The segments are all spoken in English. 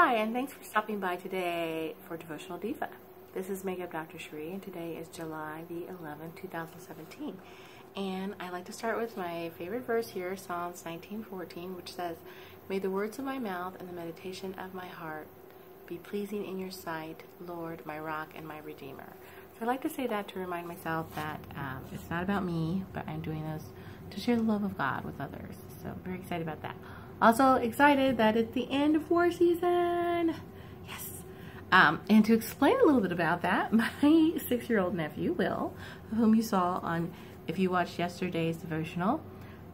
Hi, and thanks for stopping by today for Devotional Diva. This is Makeup Dr. Sheree, and today is July the 11th, 2017. And I like to start with my favorite verse here, Psalms 19:14, which says, "May the words of my mouth and the meditation of my heart be pleasing in your sight, Lord, my rock and my redeemer." So I like to say that to remind myself that it's not about me, but I'm doing this to share the love of God with others. So I'm very excited about that. Also excited that it's the end of war season. Yes. And to explain a little bit about that, my 6-year-old nephew, Will, whom you saw on, if you watched yesterday's devotional,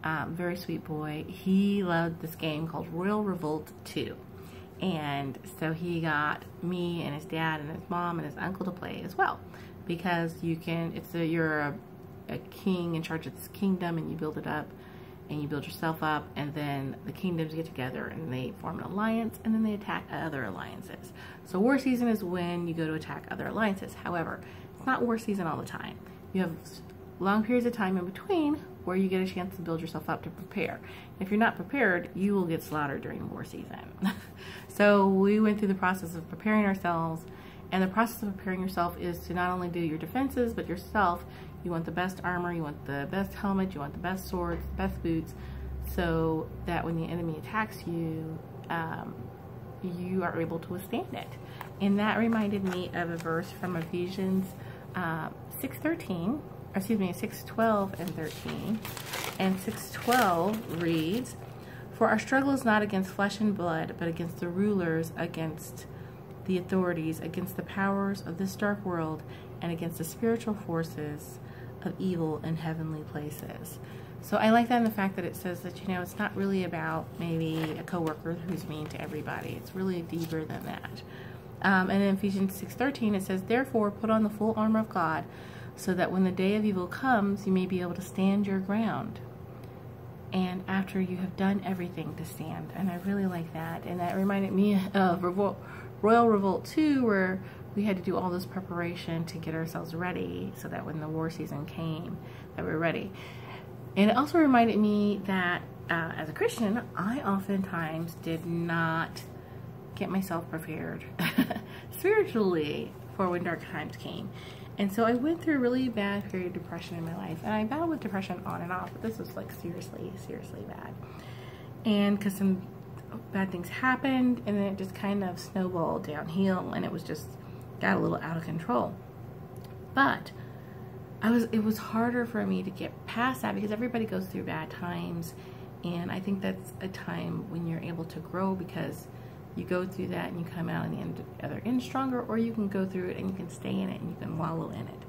very sweet boy, he loved this game called Royal Revolt 2. And so he got me and his dad and his mom and his uncle to play as well. Because you're a king in charge of this kingdom, and you build it up. And you build yourself up, and then the kingdoms get together and they form an alliance, and then they attack other alliances. So war season is when you go to attack other alliances. However, it's not war season all the time. You have long periods of time in between where you get a chance to build yourself up to prepare. If you're not prepared, you will get slaughtered during war season. So we went through the process of preparing ourselves, and the process of preparing yourself is to not only do your defenses, but yourself. You want the best armor, you want the best helmet, you want the best swords, the best boots, so that when the enemy attacks you, you are able to withstand it. And that reminded me of a verse from Ephesians 6:13, excuse me, 6:12 and 13. And 6:12 reads, "For our struggle is not against flesh and blood, but against the rulers, against the authorities, against the powers of this dark world, and against the spiritual forces of evil in heavenly places." So I like that in the fact that it says that, you know, it's not really about maybe a coworker who's mean to everybody. It's really deeper than that. And in Ephesians 6:13 it says, "Therefore put on the full armor of God, so that when the day of evil comes, you may be able to stand your ground. And after you have done everything, to stand." And I really like that. And that reminded me of Royal Revolt 2, where we had to do all this preparation to get ourselves ready so that when the war season came, that we were ready. And it also reminded me that as a Christian, I oftentimes did not get myself prepared spiritually for when dark times came. And so I went through a really bad period of depression in my life. And I battled with depression on and off, but this was like seriously, seriously bad. And because some bad things happened, and then it just kind of snowballed downhill, and it was just got a little out of control. But it was harder for me to get past that, because everybody goes through bad times, and I think that's a time when you're able to grow, because you go through that and you come out in the other end stronger, or you can go through it and you can stay in it and you can wallow in it.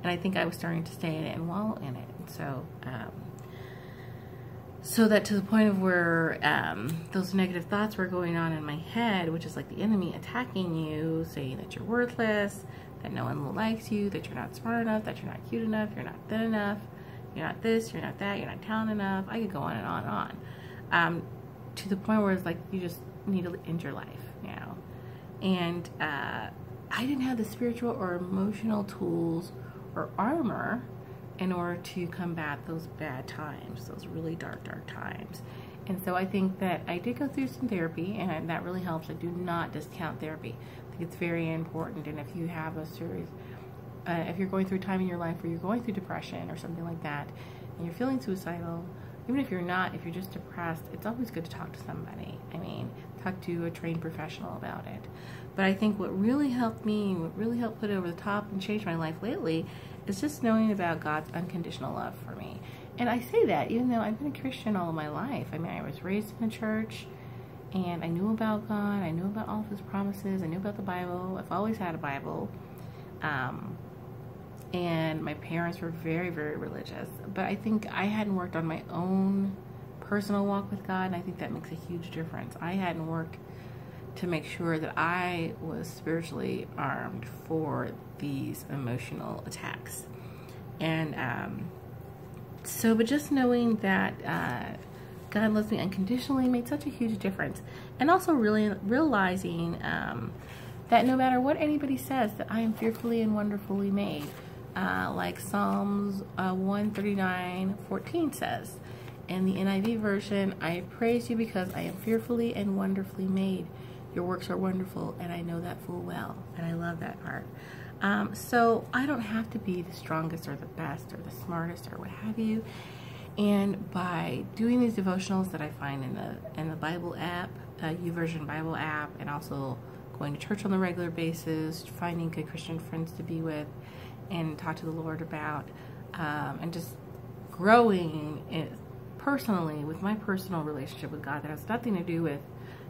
And I think I was starting to stay in it and wallow in it. And so that to the point of where those negative thoughts were going on in my head, which is like the enemy attacking you, saying that you're worthless, that no one likes you, that you're not smart enough, that you're not cute enough, you're not thin enough, you're not this, you're not that, you're not talented enough. I could go on and on and on. To the point where it's like you just need to end your life, you know. And I didn't have the spiritual or emotional tools or armor in order to combat those bad times, those really dark times. And so I think that I did go through some therapy, and that really helps. I do not discount therapy. I think it's very important. And if you have a serious, if you're going through a time in your life where you're going through depression or something like that, and you're feeling suicidal, even if you're not, if you're just depressed, it's always good to talk to somebody. I mean, talk to a trained professional about it. But I think what really helped me, what really helped put it over the top and change my life lately, is just knowing about God's unconditional love for me. And I say that even though I've been a Christian all of my life. I mean, I was raised in the church, and I knew about God. I knew about all of His promises. I knew about the Bible. I've always had a Bible. And my parents were very, very religious. But I think I hadn't worked on my own personal walk with God, and I think that makes a huge difference. I hadn't worked to make sure that I was spiritually armed for these emotional attacks. And but just knowing that God loves me unconditionally made such a huge difference. And also really realizing that no matter what anybody says, that I am fearfully and wonderfully made. Like Psalms 139:14 says. In the NIV version, "I praise you because I am fearfully and wonderfully made. your works are wonderful, and I know that full well, and I love that part. So I don't have to be the strongest or the best or the smartest or what have you. And by doing these devotionals that I find in the Bible app, YouVersion Bible app, and also going to church on a regular basis, finding good Christian friends to be with and talk to the Lord about, and just growing personally with my personal relationship with God that has nothing to do with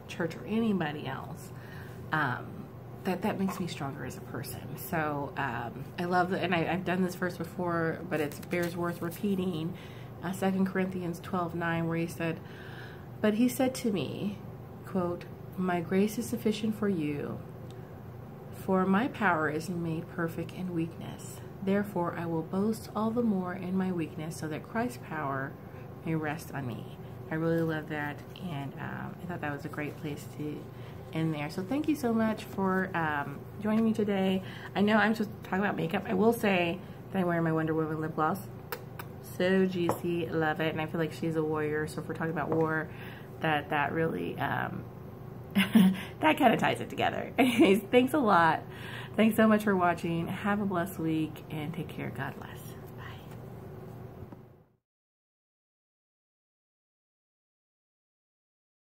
church or anybody else, that makes me stronger as a person. So I love that, and I've done this verse before, but it bears worth repeating. 2 Corinthians 12:9, where he said, "But he said to me," quote, "My grace is sufficient for you, for my power is made perfect in weakness. Therefore I will boast all the more in my weakness, so that Christ's power may rest on me." I really love that, and I thought that was a great place to end there. So thank you so much for joining me today. I know I'm supposed to talk about makeup. I will say that I'm wearing my Wonder Woman lip gloss. So juicy, love it, and I feel like she's a warrior. So if we're talking about war, that really that kind of ties it together. Anyways, thanks a lot. Thanks so much for watching. Have a blessed week and take care. God bless.